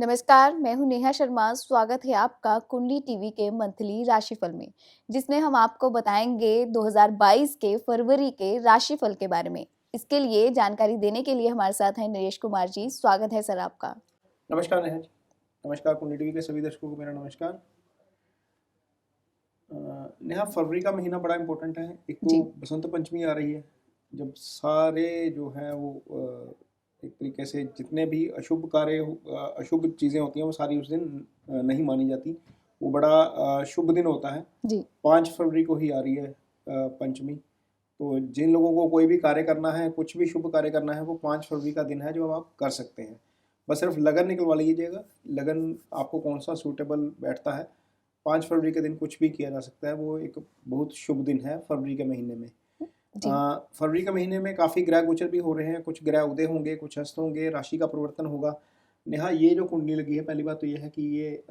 नमस्कार, मैं हूँ नेहा शर्मा। स्वागत है आपका कुंडली टीवी के मंथली राशिफल में, जिसमें हम आपको बताएंगे 2022 के फरवरी के राशिफल के बारे में। इसके लिए जानकारी देने के लिए हमारे साथ हैं नरेश कुमार जी। स्वागत है सर आपका। नमस्कार नेहा जी। नमस्कार कुंडली टीवी के सभी दर्शकों को मेरा नमस्कार। नेहा, फरवरी का महीना बड़ा इम्पोर्टेंट है। एक तो जी। बसंत पंचमी आ रही है, जब सारे जो है वो एक तरीके से जितने भी अशुभ कार्य अशुभ चीज़ें होती हैं वो सारी उस दिन नहीं मानी जाती। वो बड़ा शुभ दिन होता है। जी। 5 फरवरी को ही आ रही है पंचमी। तो जिन लोगों को कोई भी कार्य करना है, कुछ भी शुभ कार्य करना है, वो 5 फरवरी का दिन है जो आप कर सकते हैं। बस सिर्फ लगन निकलवा लीजिएगा, लगन आपको कौन सा सूटेबल बैठता है। 5 फरवरी के दिन कुछ भी किया जा सकता है, वो एक बहुत शुभ दिन है फरवरी के महीने में। जी। फरवरी के महीने में काफ़ी ग्रह गोचर भी हो रहे हैं, कुछ ग्रह उदय होंगे, कुछ अस्त होंगे, राशि का परिवर्तन होगा। नेहा, ये जो कुंडली लगी है, पहली बात तो ये है कि ये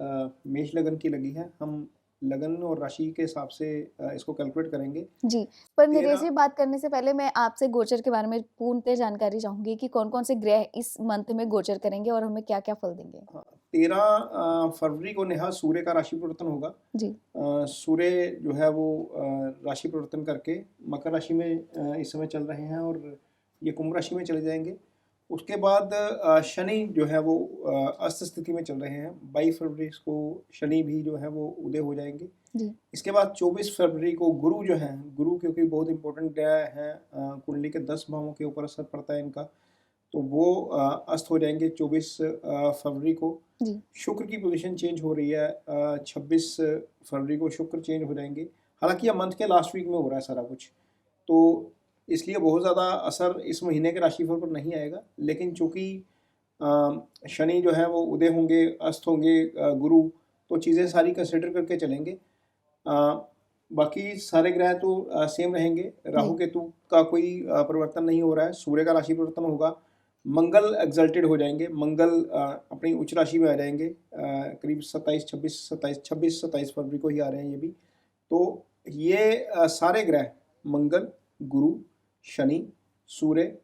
मेष लगन की लगी है। हम लगन और राशि के हिसाब से इसको कैलकुलेट करेंगे। जी, पर नरेश 13 जी, बात करने से पहले मैं आपसे गोचर के बारे में पूर्णतः जानकारी चाहूंगी कि कौन-कौन से ग्रह इस मंथ में गोचर करेंगे और हमें क्या-क्या फल देंगे। हाँ, 13 फरवरी को नेहा सूर्य का राशि परिवर्तन होगा। जी। सूर्य जो है वो राशि परिवर्तन करके मकर राशि में इस समय चल रहे हैं और ये कुंभ राशि में चले जाएंगे। उसके बाद शनि जो है वो अस्त स्थिति में चल रहे हैं। 22 फरवरी को शनि भी जो है वो उदय हो जाएंगे। जी। इसके बाद 24 फरवरी को गुरु जो है, गुरु क्योंकि बहुत इंपॉर्टेंट ग्रह है, कुंडली के 10 भावों के ऊपर असर पड़ता है इनका, तो वो अस्त हो जाएंगे 24 फरवरी को। जी। शुक्र की पोजीशन चेंज हो रही है, 26 फरवरी को शुक्र चेंज हो जाएंगे। हालांकि यह मंथ के लास्ट वीक में हो रहा है सारा कुछ, तो इसलिए बहुत ज़्यादा असर इस महीने के राशिफल पर नहीं आएगा। लेकिन चूँकि शनि जो है वो उदय होंगे, अस्त होंगे, गुरु, तो चीज़ें सारी कंसिडर करके चलेंगे। बाकी सारे ग्रह तो सेम रहेंगे। राहु जी। केतु का कोई परिवर्तन नहीं हो रहा है। सूर्य का राशि परिवर्तन होगा। मंगल एग्जल्टेड हो जाएंगे। मंगल अपनी उच्च राशि में आ जाएंगे, करीब 26 फरवरी को ही आ रहे हैं ये भी। तो ये सारे ग्रह मंगल, गुरु, शनि, सूर्य,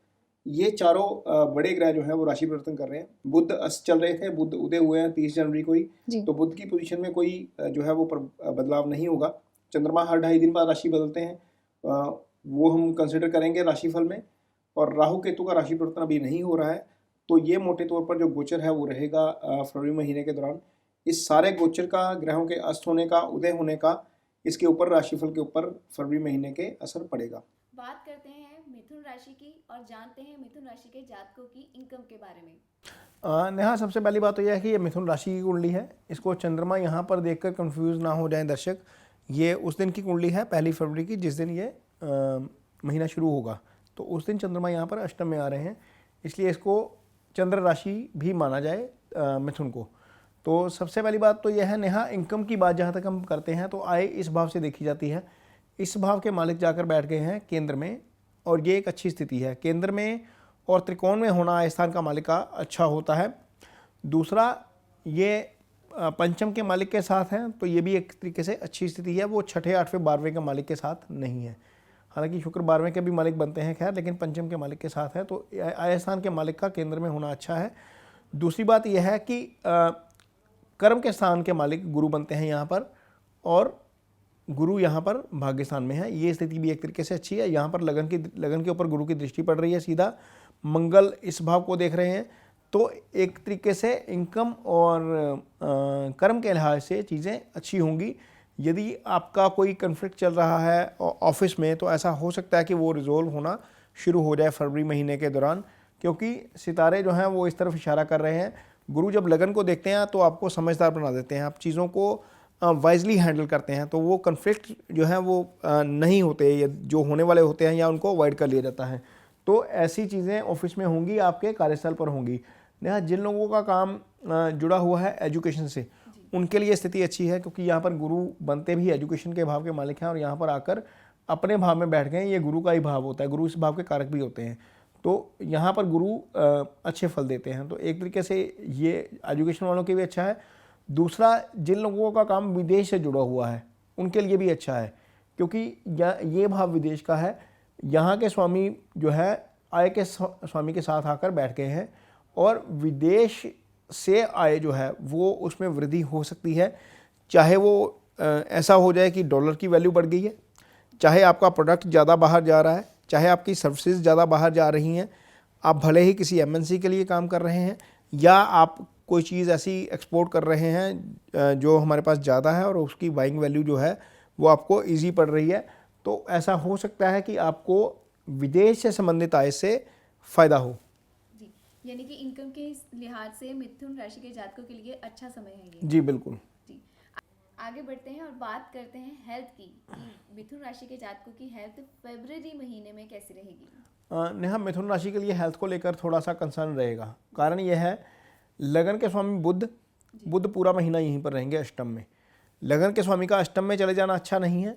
ये चारों बड़े ग्रह जो हैं वो राशि परिवर्तन कर रहे हैं। बुध अस्त चल रहे थे, बुध उदय हुए हैं 30 जनवरी को ही। जी। तो बुध की पोजीशन में कोई जो है वो बदलाव नहीं होगा। चंद्रमा हर 2.5 दिन बाद राशि बदलते हैं, वो हम कंसिडर करेंगे राशिफल में। और राहु केतु का राशि परिवर्तन अभी नहीं हो रहा है, तो ये मोटे तौर पर जो गोचर है वो रहेगा फरवरी महीने के दौरान। इस सारे गोचर का, ग्रहों के अस्त होने का, उदय होने का, इसके ऊपर राशिफल के ऊपर फरवरी महीने के असर पड़ेगा। बात करते हैं मिथुन राशि की और जानते हैं मिथुन राशि के जातकों की इनकम के बारे में। नेहा, सबसे पहली बात तो यह है कि ये मिथुन राशि की कुंडली है। इसको चंद्रमा यहाँ पर देखकर कंफ्यूज ना हो जाएं दर्शक। ये उस दिन की कुंडली है 1 फरवरी की, जिस दिन ये महीना शुरू होगा। तो उस दिन चंद्रमा यहाँ पर अष्टम में आ रहे हैं, इसलिए इसको चंद्र राशि भी माना जाए मिथुन को। तो सबसे पहली बात तो यह है नेहा, इनकम की बात जहाँ तक हम करते हैं तो आय इस भाव से देखी जाती है। इस भाव के मालिक जाकर बैठ गए हैं केंद्र में, और ये एक अच्छी स्थिति है। केंद्र में और त्रिकोण में होना आय स्थान का मालिक का अच्छा होता है। दूसरा, ये पंचम के मालिक के साथ हैं, तो ये भी एक तरीके से अच्छी स्थिति है। वो छठे, 8वें, 12वें के मालिक के साथ नहीं है। हालांकि शुक्र 12वें के भी मालिक बनते हैं खैर, लेकिन पंचम के मालिक के साथ है, तो आय स्थान के मालिक का केंद्र में होना अच्छा है। दूसरी बात यह है कि कर्म के स्थान के मालिक गुरु बनते हैं यहाँ पर, और गुरु यहाँ पर भाग्य स्थान में है। ये स्थिति भी एक तरीके से अच्छी है। यहाँ पर लगन के ऊपर गुरु की दृष्टि पड़ रही है सीधा। मंगल इस भाव को देख रहे हैं, तो एक तरीके से इनकम और कर्म के लिहाज से चीज़ें अच्छी होंगी। यदि आपका कोई कन्फ्लिक्ट चल रहा है ऑफिस में, तो ऐसा हो सकता है कि वो रिजोल्व होना शुरू हो जाए फरवरी महीने के दौरान, क्योंकि सितारे जो हैं वो इस तरफ इशारा कर रहे हैं। गुरु जब लगन को देखते हैं तो आपको समझदार बना देते हैं, आप चीज़ों को वाइजली हैंडल करते हैं, तो वो कन्फ्लिक्ट जो है वो नहीं होते, या जो होने वाले होते हैं या उनको अवॉइड कर लिया जाता है। तो ऐसी चीज़ें ऑफिस में होंगी, आपके कार्यस्थल पर होंगी। नेहा, जिन लोगों का काम जुड़ा हुआ है एजुकेशन से, उनके लिए स्थिति अच्छी है, क्योंकि यहाँ पर गुरु बनते भी एजुकेशन के भाव के मालिक हैं और यहाँ पर आकर अपने भाव में बैठ गए। ये गुरु का ही भाव होता है, गुरु इस भाव के कारक भी होते हैं, तो यहाँ पर गुरु अच्छे फल देते हैं। तो एक तरीके से ये एजुकेशन वालों के भी अच्छा है। दूसरा, जिन लोगों का काम विदेश से जुड़ा हुआ है उनके लिए भी अच्छा है, क्योंकि ये भाव विदेश का है। यहाँ के स्वामी जो है आय के स्वामी के साथ आकर बैठ गए हैं, और विदेश से आय जो है वो उसमें वृद्धि हो सकती है। चाहे वो ऐसा हो जाए कि डॉलर की वैल्यू बढ़ गई है, चाहे आपका प्रोडक्ट ज़्यादा बाहर जा रहा है, चाहे आपकी सर्विसेज ज़्यादा बाहर जा रही हैं, आप भले ही किसी एमएनसी के लिए काम कर रहे हैं या आप कोई चीज़ ऐसी एक्सपोर्ट कर रहे हैं जो हमारे पास ज़्यादा है और उसकी बाइंग वैल्यू जो है वो आपको ईजी पड़ रही है, तो ऐसा हो सकता है कि आपको विदेश से संबंधित आय से फ़ायदा हो। जी, यानी कि इनकम के लिहाज से मिथुन राशि के जातकों के लिए अच्छा समय है ये। जी बिल्कुल। जी, आगे बढ़ते हैं और बात करते हैं हेल्थ की कि मिथुन राशि के जातकों की हेल्थ फरवरी महीने में कैसी रहेगी। नेहा, मिथुन राशि के लिए हेल्थ को लेकर थोड़ा सा कंसर्न रहेगा। कारण यह है, लगन के स्वामी बुध पूरा महीना यहीं पर रहेंगे अष्टम में। लगन के स्वामी का अष्टम में चले जाना अच्छा नहीं है,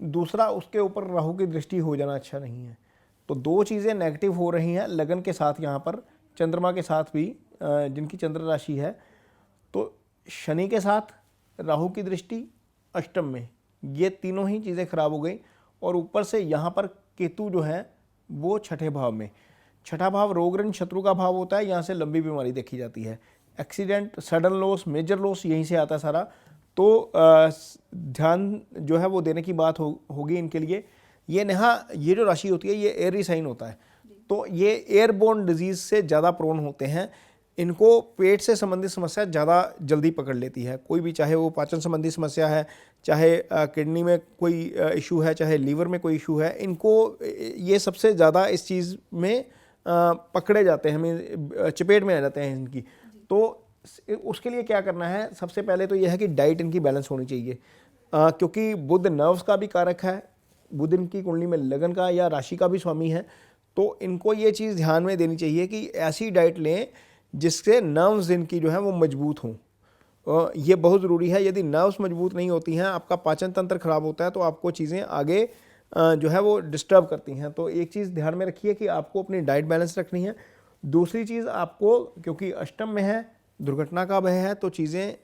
दूसरा उसके ऊपर राहु की दृष्टि हो जाना अच्छा नहीं है। तो दो चीज़ें नेगेटिव हो रही हैं लगन के साथ, यहाँ पर चंद्रमा के साथ भी, जिनकी चंद्र राशि है। तो शनि के साथ राहु की दृष्टि अष्टम में, ये तीनों ही चीज़ें खराब हो गई। और ऊपर से यहाँ पर केतु जो है वो छठे भाव में। छठा भाव रोग ऋण शत्रु का भाव होता है, यहाँ से लंबी बीमारी देखी जाती है, accident, sudden loss, major loss यहीं से आता है सारा। तो ध्यान जो है वो देने की बात होगी इनके लिए। ये नेहा, ये जो राशि होती है ये एयरी साइन होता है, तो ये एयरबोर्न डिजीज़ से ज़्यादा प्रोन होते हैं। इनको पेट से संबंधित समस्या ज़्यादा जल्दी पकड़ लेती है, कोई भी, चाहे वो पाचन संबंधी समस्या है, चाहे किडनी में कोई इशू है, चाहे लीवर में कोई इशू है, इनको ये सबसे ज़्यादा इस चीज़ में पकड़े जाते हैं, हमें चपेट में आ जाते हैं इनकी। तो उसके लिए क्या करना है, सबसे पहले तो यह है कि डाइट इनकी बैलेंस होनी चाहिए, क्योंकि बुध नर्व्स का भी कारक है, बुध इनकी कुंडली में लगन का या राशि का भी स्वामी है। तो इनको ये चीज़ ध्यान में देनी चाहिए कि ऐसी डाइट लें जिससे नर्व्स इनकी जो है वो मजबूत हों। ये बहुत ज़रूरी है। यदि नर्व्स मजबूत नहीं होती हैं, आपका पाचन तंत्र खराब होता है, तो आपको चीज़ें आगे जो है वो डिस्टर्ब करती हैं। तो एक चीज़ ध्यान में रखिए कि आपको अपनी डाइट बैलेंस रखनी है। दूसरी चीज़, आपको, क्योंकि अष्टम में है, दुर्घटना का भय है, तो चीज़ें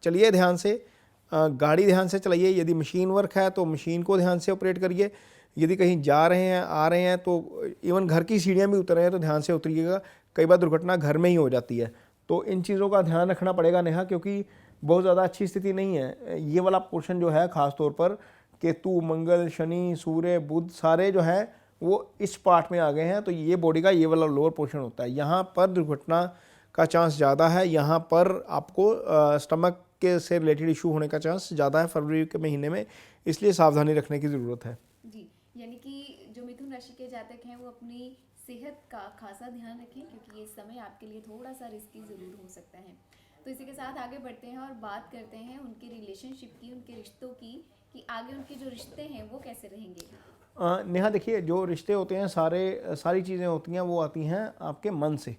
चलिए ध्यान से, गाड़ी ध्यान से चलाइए। यदि मशीन वर्क है तो मशीन को ध्यान से ऑपरेट करिए। यदि कहीं जा रहे हैं, आ रहे हैं, तो इवन घर की सीढ़ियाँ भी उतर रहे हैं तो ध्यान से उतरिएगा। कई बार दुर्घटना घर में ही हो जाती है, तो इन चीज़ों का ध्यान रखना पड़ेगा नेहा, क्योंकि बहुत ज़्यादा अच्छी स्थिति नहीं है। ये वाला पोर्शन जो है, ख़ास तौर पर केतु, मंगल, शनि, सूर्य, बुध सारे जो है वो इस पार्ट में आ गए हैं। तो ये बॉडी का ये वाला लोअर पोर्शन होता है, यहाँ पर दुर्घटना का चांस ज़्यादा है। यहाँ पर आपको स्टमक के से रिलेटेड इशू होने का चांस ज़्यादा है फरवरी के महीने में, इसलिए सावधानी रखने की ज़रूरत है। जी, यानी कि जो मिथुन राशि के जातक हैं वो अपनी सेहत का खासा ध्यान रखें, क्योंकि ये समय आपके लिए थोड़ा सा रिस्की ज़रूर हो सकता है। तो इसी के साथ आगे बढ़ते हैं और बात करते हैं उनके रिलेशनशिप की, उनके रिश्तों की, कि आगे उनके जो रिश्ते हैं वो कैसे रहेंगे। नेहा देखिए, जो रिश्ते होते हैं सारी चीज़ें होती हैं वो आती हैं आपके मन से।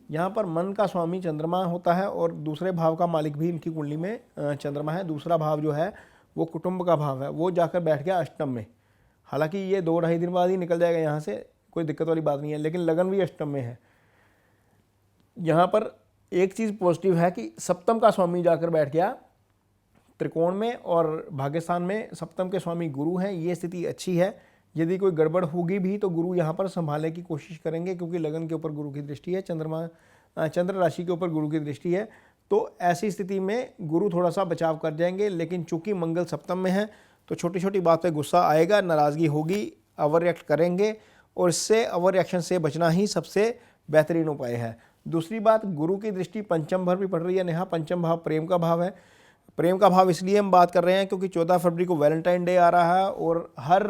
यहाँ पर मन का स्वामी चंद्रमा होता है और दूसरे भाव का मालिक भी इनकी कुंडली में चंद्रमा है। दूसरा भाव जो है वो कुटुंब का भाव है, वो जाकर बैठ गया अष्टम में। हालांकि ये 2-2.5 दिन बाद ही निकल जाएगा यहाँ से, कोई दिक्कत वाली बात नहीं है, लेकिन लगन भी अष्टम में है। यहाँ पर एक चीज़ पॉजिटिव है कि सप्तम का स्वामी जाकर बैठ गया त्रिकोण में, और भाग्यस्थान में सप्तम के स्वामी गुरु हैं। ये स्थिति अच्छी है। यदि कोई गड़बड़ होगी भी तो गुरु यहाँ पर संभालने की कोशिश करेंगे, क्योंकि लगन के ऊपर गुरु की दृष्टि है, चंद्र राशि के ऊपर गुरु की दृष्टि है। तो ऐसी स्थिति में गुरु थोड़ा सा बचाव कर जाएंगे। लेकिन चूंकि मंगल सप्तम में है तो छोटी छोटी बात पे गुस्सा आएगा, नाराज़गी होगी, ओवर रिएक्ट करेंगे, और इससे ओवर रिएक्शन से बचना ही सबसे बेहतरीन उपाय है। दूसरी बात, गुरु की दृष्टि पंचम भर भी पड़ रही है नेहा। पंचम भाव प्रेम का भाव है। प्रेम का भाव इसलिए हम बात कर रहे हैं क्योंकि 14 फरवरी को वैलेंटाइन डे आ रहा है, और हर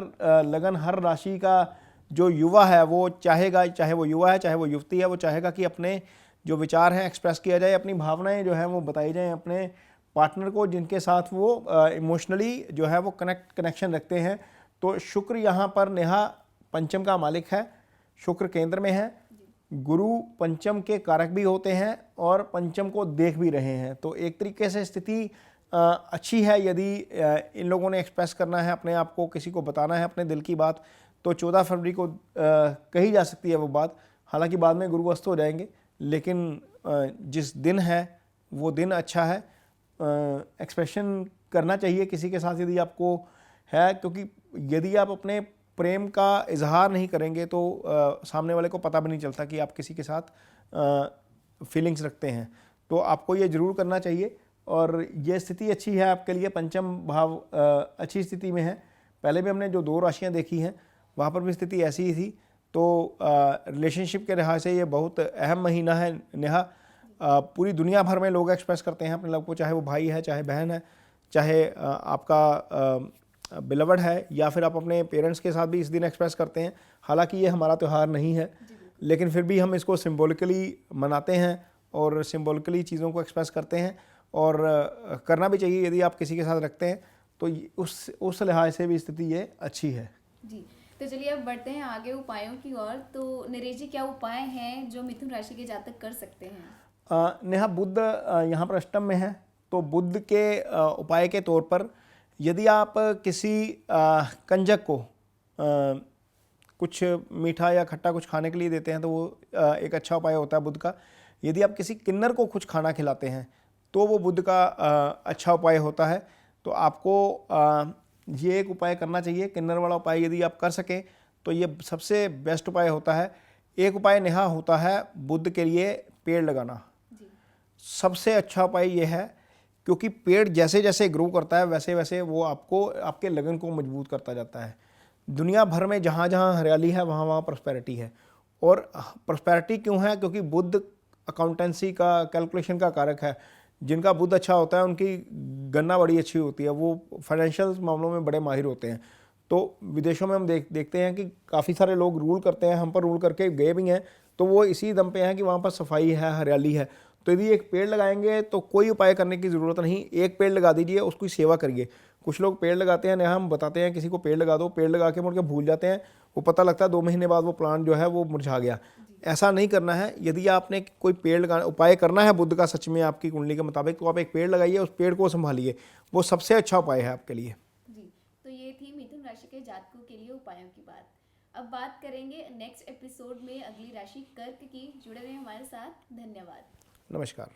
लगन, हर राशि का जो युवा है वो चाहेगा, चाहे वो युवा है चाहे वो युवती है, वो चाहेगा कि अपने जो विचार हैं एक्सप्रेस किया जाए, अपनी भावनाएं जो हैं वो बताई जाएं अपने पार्टनर को, जिनके साथ वो इमोशनली जो है वो कनेक्शन रखते हैं। तो शुक्र यहाँ पर नेहा पंचम का मालिक है, शुक्र केंद्र में है, गुरु पंचम के कारक भी होते हैं और पंचम को देख भी रहे हैं। तो एक तरीके से स्थिति अच्छी है। यदि इन लोगों ने एक्सप्रेस करना है अपने आप को, किसी को बताना है अपने दिल की बात, तो 14 फरवरी को कही जा सकती है वो बात। हालांकि बाद में गुरु अस्त हो जाएंगे, लेकिन जिस दिन है वो दिन अच्छा है। एक्सप्रेशन करना चाहिए किसी के साथ यदि आपको है, क्योंकि यदि आप अपने प्रेम का इजहार नहीं करेंगे तो सामने वाले को पता भी नहीं चलता कि आप किसी के साथ फीलिंग्स रखते हैं। तो आपको ये जरूर करना चाहिए। और ये स्थिति अच्छी है आपके लिए, पंचम भाव अच्छी स्थिति में है। पहले भी हमने जो 2 राशियां देखी हैं वहाँ पर भी स्थिति ऐसी ही थी। तो रिलेशनशिप के लिहाज से ये बहुत अहम महीना है नेहा। पूरी दुनिया भर में लोग एक्सप्रेस करते हैं अपने लव को, चाहे वो भाई है, चाहे बहन है, चाहे आपका बिलवड है, या फिर आप अपने पेरेंट्स के साथ भी इस दिन एक्सप्रेस करते हैं। हालांकि ये हमारा त्यौहार नहीं है, लेकिन फिर भी हम इसको सिंबॉलिकली मनाते हैं और सिंबॉलिकली चीज़ों को एक्सप्रेस करते हैं, और करना भी चाहिए यदि आप किसी के साथ रखते हैं तो उस लिहाज से भी स्थिति ये अच्छी है। जी, तो चलिए अब बढ़ते हैं आगे उपायों की ओर। तो नरेश जी, क्या उपाय हैं जो मिथुन राशि के जातक कर सकते हैं? नेहा, बुध यहाँ पर अष्टम में है, तो बुध के उपाय के तौर पर यदि आप किसी कंजक को कुछ मीठा या खट्टा कुछ खाने के लिए देते हैं तो वो एक अच्छा उपाय होता है बुध का। यदि आप किसी किन्नर को कुछ खाना खिलाते हैं तो वो बुध का अच्छा उपाय होता है। तो आपको ये एक उपाय करना चाहिए, किन्नर वाला उपाय यदि आप कर सकें तो ये सबसे बेस्ट उपाय होता है। एक उपाय नेहा होता है बुध के लिए पेड़ लगाना। सबसे अच्छा उपाय ये है, क्योंकि पेड़ जैसे जैसे ग्रो करता है वैसे वैसे वो आपको आपके लगन को मजबूत करता जाता है। दुनिया भर में जहाँ जहाँ हरियाली है वहाँ वहाँ प्रॉस्पेरिटी है। और प्रॉस्पेरिटी क्यों है? क्योंकि बुध अकाउंटेंसी का, कैलकुलेशन का कारक है। जिनका बुध अच्छा होता है उनकी गणना बड़ी अच्छी होती है, वो फाइनेंशियल मामलों में बड़े माहिर होते हैं। तो विदेशों में हम देखते हैं कि काफ़ी सारे लोग रूल करते हैं, हम पर रूल करके गए भी हैं, तो वो इसी दम पे हैं कि वहाँ पर सफाई है, हरियाली है। तो यदि एक पेड़ लगाएंगे तो कोई उपाय करने की ज़रूरत नहीं, एक पेड़ लगा दीजिए, उसकी सेवा करिए। कुछ लोग पेड़ लगाते हैं, हम बताते हैं किसी को पेड़ लगा दो, पेड़ लगा के मुड़ के भूल जाते हैं, वो पता लगता है 2 महीने बाद वो प्लांट जो है वो मुरझा गया। ऐसा नहीं करना है। यदि आपने कोई पेड़ लगाना उपाय करना है बुध का सच में आपकी कुंडली के मुताबिक, तो आप एक पेड़ लगाइए, उस पेड़ को संभालिए, वो सबसे अच्छा उपाय है आपके लिए। जी, तो ये थी मिथुन राशि के जातकों के लिए उपायों की बात। अब बात करेंगे नेक्स्ट एपिसोड में अगली राशि कर्क की। जुड़े रहे हमारे साथ। धन्यवाद। नमस्कार।